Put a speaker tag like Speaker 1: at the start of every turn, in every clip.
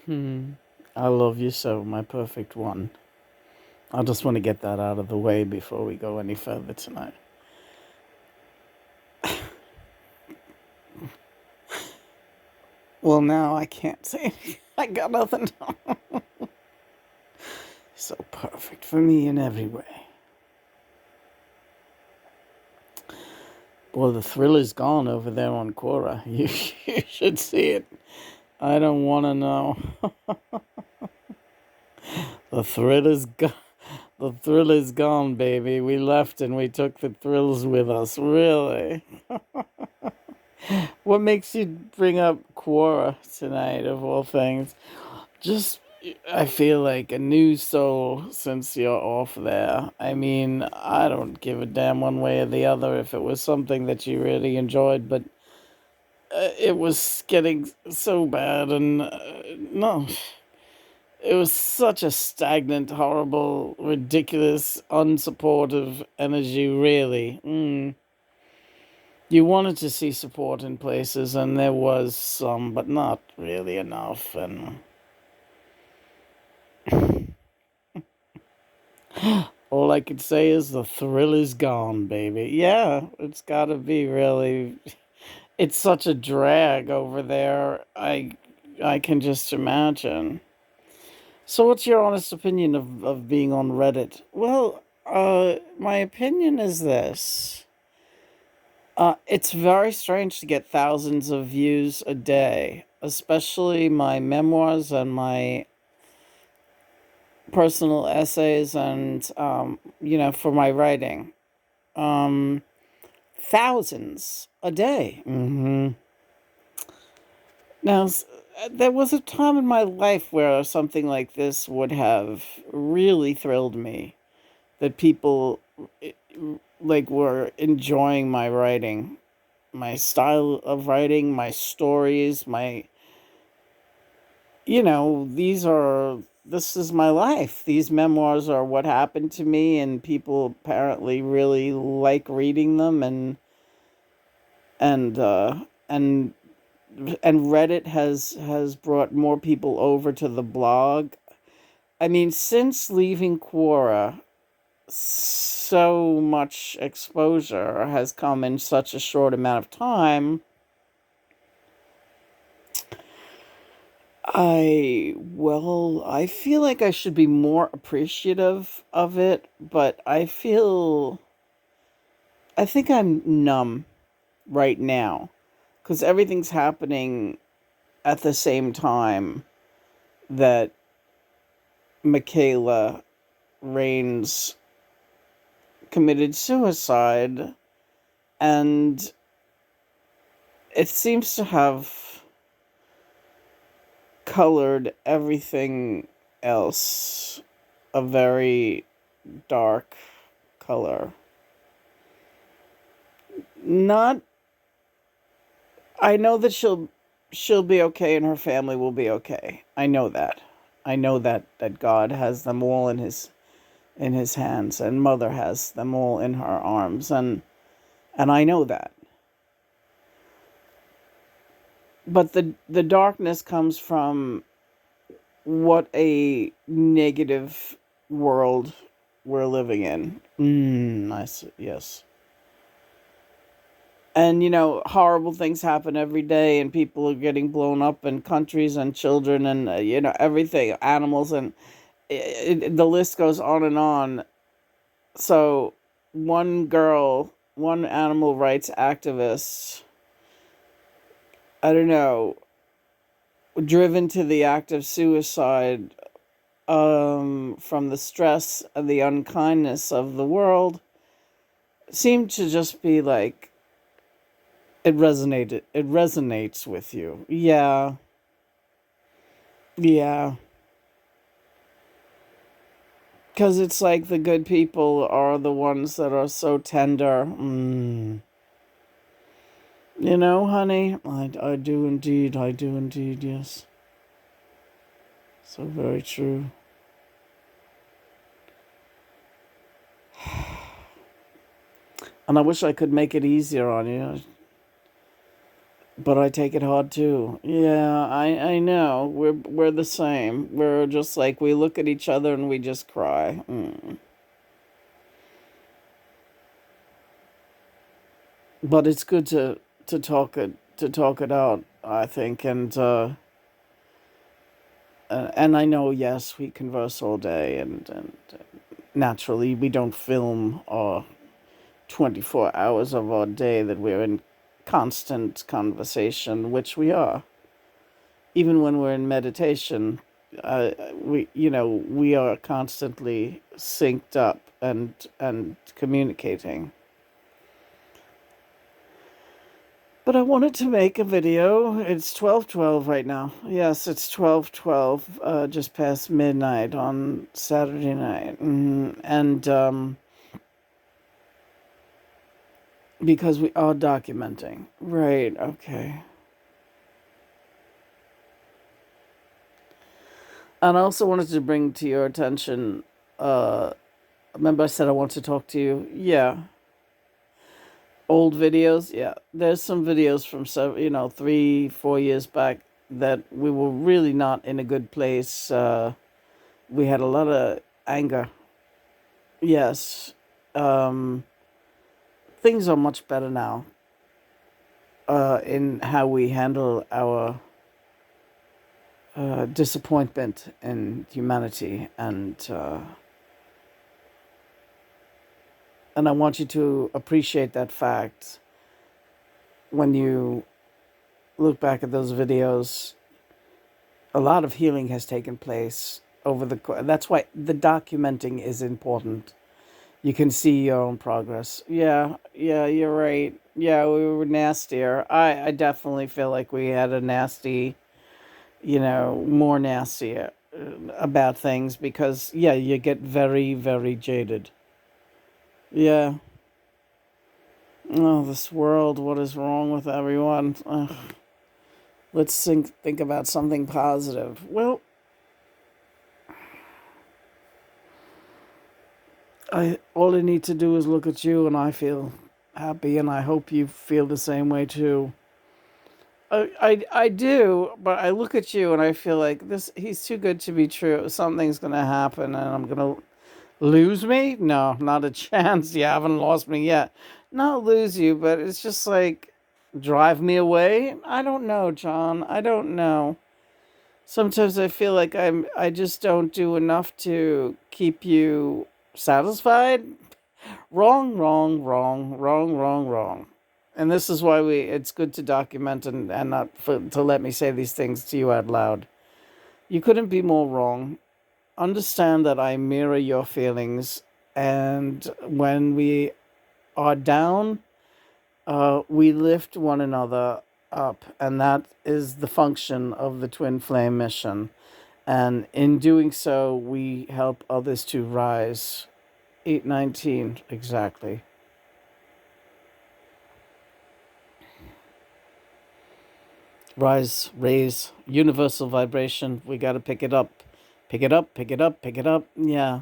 Speaker 1: I love you so, my perfect one. I just want to get that out of the way before we go any further tonight. Well, now I can't say anything. I got nothing. So perfect for me in every way. Well, the thrill is gone over there on Quora. You should see it. I don't want to know. The thrill is gone. The thrill is gone, baby. We left and we took the thrills with us. Really? What makes you bring up Quora tonight, of all things? Just, I feel like a new soul since you're off there. I mean, I don't give a damn one way or the other if it was something that you really enjoyed, but it was getting so bad, and no, it was such a stagnant, horrible, ridiculous, unsupportive energy, really. You wanted to see support in places, and there was some, but not really enough, and all I could say is the thrill is gone, baby. Yeah, it's gotta be really. It's such a drag over there. I can just imagine. So, what's your honest opinion of being on Reddit? Well, my opinion is this. It's very strange to get thousands of views a day, especially my memoirs and my personal essays and, for my writing. Um, Thousands a day. Now, there was a time in my life where something like this would have really thrilled me. That people eh, like were enjoying my writing, my style of writing, my stories, my this is my life. These memoirs are what happened to me, and people apparently really like reading them, and uh and and Reddit has brought more people over to the blog. I mean, since leaving Quora, so much exposure has come in such a short amount of time. I feel like I should be more appreciative of it, but I think I'm numb right now because everything's happening at the same time that Michaela Raines committed suicide, and it seems to have colored everything else a very dark color. Not I know that she'll be okay and her family will be okay. I know that. I know that God has them all in his hands, and mother has them all in her arms, and I know that. But the darkness comes from what a negative world we're living in. Nice. Yes. And horrible things happen every day, and people are getting blown up, and countries and children, and everything, animals, and the list goes on and on. So one animal rights activist, I don't know, driven to the act of suicide, from the stress and the unkindness of the world, seemed to just be like, it resonates with you. Yeah. Yeah. Because it's like the good people are the ones that are so tender. Honey, I do indeed. I do indeed, yes. So very true. And I wish I could make it easier on you. But I take it hard too. Yeah, I know. We're the same. We're just like we look at each other and we just cry. But it's good to talk it out, I think, and I know, yes, we converse all day, and naturally we don't film 24 hours of our day that we're in constant conversation, which we are. Even when we're in meditation, we are constantly synced up and communicating. But I wanted to make a video. It's 12:12 right now. Yes, it's 12:12, just past midnight on Saturday night. And because we are documenting. Right, okay. And I also wanted to bring to your attention, uh, remember I said I want to talk to you? Yeah. Old videos, yeah. There's some videos from 3, 4 years back that we were really not in a good place. We had a lot of anger. Yes. Um, Things are much better now in how we handle our disappointment in humanity, and I want you to appreciate that fact when you look back at those videos. A lot of healing has taken place over that's why the documenting is important. You can see your own progress. Yeah, you're right. Yeah, we were nastier. I definitely feel like we had a nasty, more nasty about things because, yeah, you get very, very jaded. Yeah. Oh, this world, what is wrong with everyone? Ugh. Let's think about something positive. Well, I all I need to do is look at you and I feel happy, and I hope you feel the same way too. I do, but I look at you and I feel like this he's too good to be true. Something's gonna happen and I'm gonna lose me? No, not a chance. You haven't lost me yet. Not lose you, but it's just like drive me away. I don't know, John. I don't know. Sometimes I feel like I just don't do enough to keep you satisfied. Wrong, wrong, wrong, wrong, wrong, wrong. And this is why it's good to document and not to let me say these things to you out loud. You couldn't be more wrong. Understand that I mirror your feelings, and when we are down, we lift one another up, and that is the function of the Twin Flame mission. And in doing so, we help others to rise. 819, exactly. Rise, raise, universal vibration. We got to pick it up. Pick it up, pick it up, pick it up. Yeah.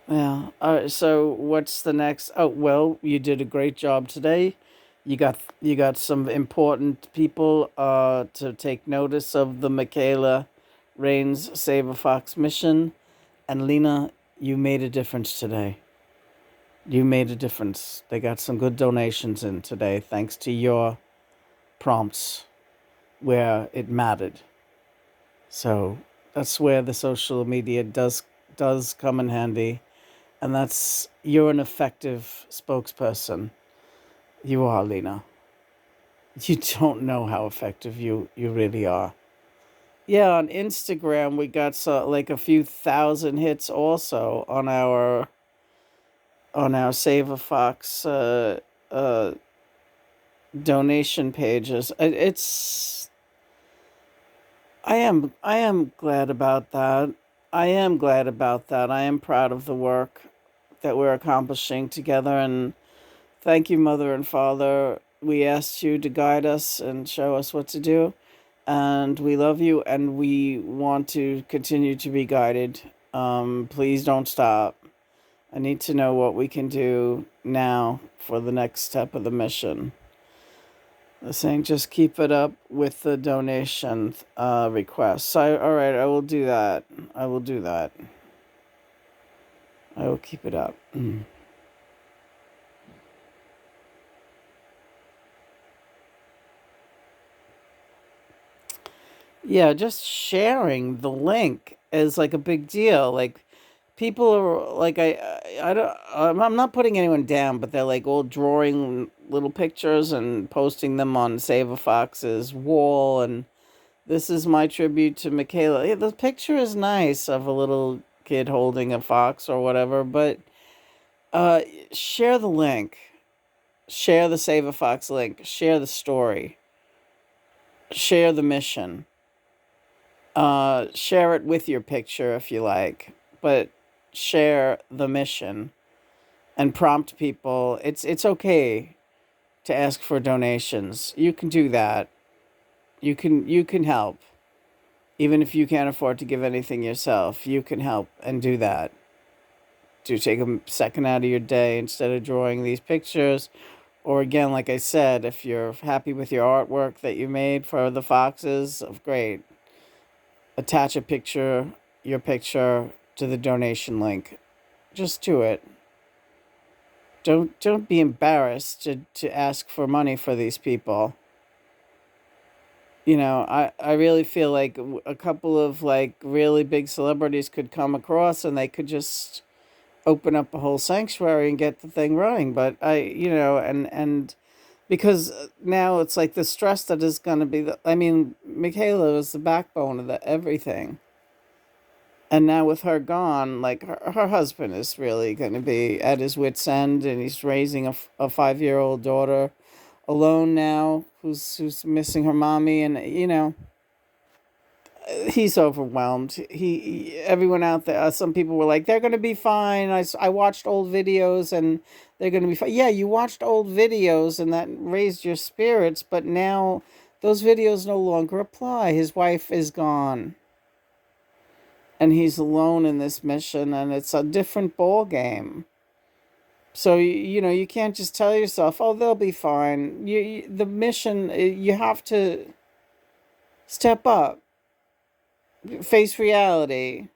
Speaker 1: Yeah. All right. So what's the next? Oh, well, you did a great job today. You got some important people to take notice of the Michaela Rains Save a Fox mission. And Lena, you made a difference today. You made a difference. They got some good donations in today thanks to your prompts where it mattered. So that's where the social media does come in handy, and that's you're an effective spokesperson. You are, Lena. You don't know how effective you really are. Yeah, on Instagram we got like a few thousand hits also on our Save a Fox uh, donation pages. I am glad about that. I am glad about that. I am proud of the work that we're accomplishing together, and thank you, Mother and Father. We asked you to guide us and show us what to do, and we love you, and we want to continue to be guided. Please don't stop. I need to know what we can do now for the next step of the mission. They're saying just keep it up with the donation requests. All right, I will do that. I will do that. I will keep it up. Yeah, just sharing the link is like a big deal. Like people are like I don't I'm not putting anyone down, but they're like all drawing little pictures and posting them on Save a Fox's wall, and this is my tribute to Michaela. Yeah, the picture is nice of a little kid holding a fox or whatever, but uh share the link. Share the Save a Fox link. Share the story. Share the mission. Share it with your picture if you like, but share the mission and prompt people. It's okay to ask for donations. You can do that. You can help. Even if you can't afford to give anything yourself, you can help and do that. To take a second out of your day instead of drawing these pictures. Or again, like I said, if you're happy with your artwork that you made for the foxes, great. Attach a picture, your picture, to the donation link. Just do it. Don't be embarrassed to ask for money for these people. I really feel like a couple of like really big celebrities could come across and they could just open up a whole sanctuary and get the thing running. But and because now it's like the stress that is going to be I mean, Michaela was the backbone of the everything. And now with her gone, like her husband is really going to be at his wits' end, and he's raising a 5-year-old daughter alone now, who's missing her mommy, and he's overwhelmed. Everyone out there, some people were like, they're going to be fine. I watched old videos, and they're going to be fine. Yeah, you watched old videos, and that raised your spirits, but now those videos no longer apply. His wife is gone and he's alone in this mission, and it's a different ball game. So you can't just tell yourself, oh, they'll be fine. The mission, you have to step up, face reality.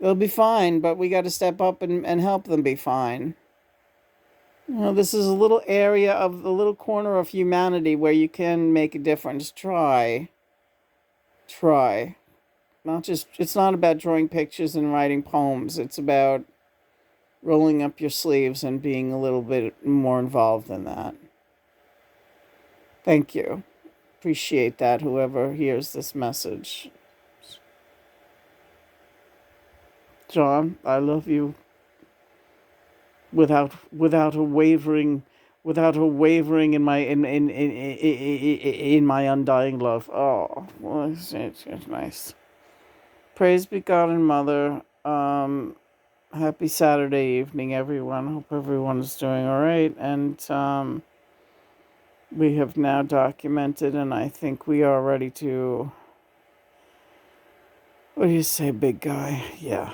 Speaker 1: They'll be fine, but we got to step up and help them be fine. This is a little area of a little corner of humanity where you can make a difference. Try. Not just, it's not about drawing pictures and writing poems. It's about rolling up your sleeves and being a little bit more involved in that. Thank you. Appreciate that, whoever hears this message. John, I love you without a wavering in my undying love. Oh, well, it's nice. Praise be God and Mother. Happy Saturday evening, everyone. Hope everyone is doing all right. And we have now documented, and I think we are ready to. What do you say, big guy? Yeah.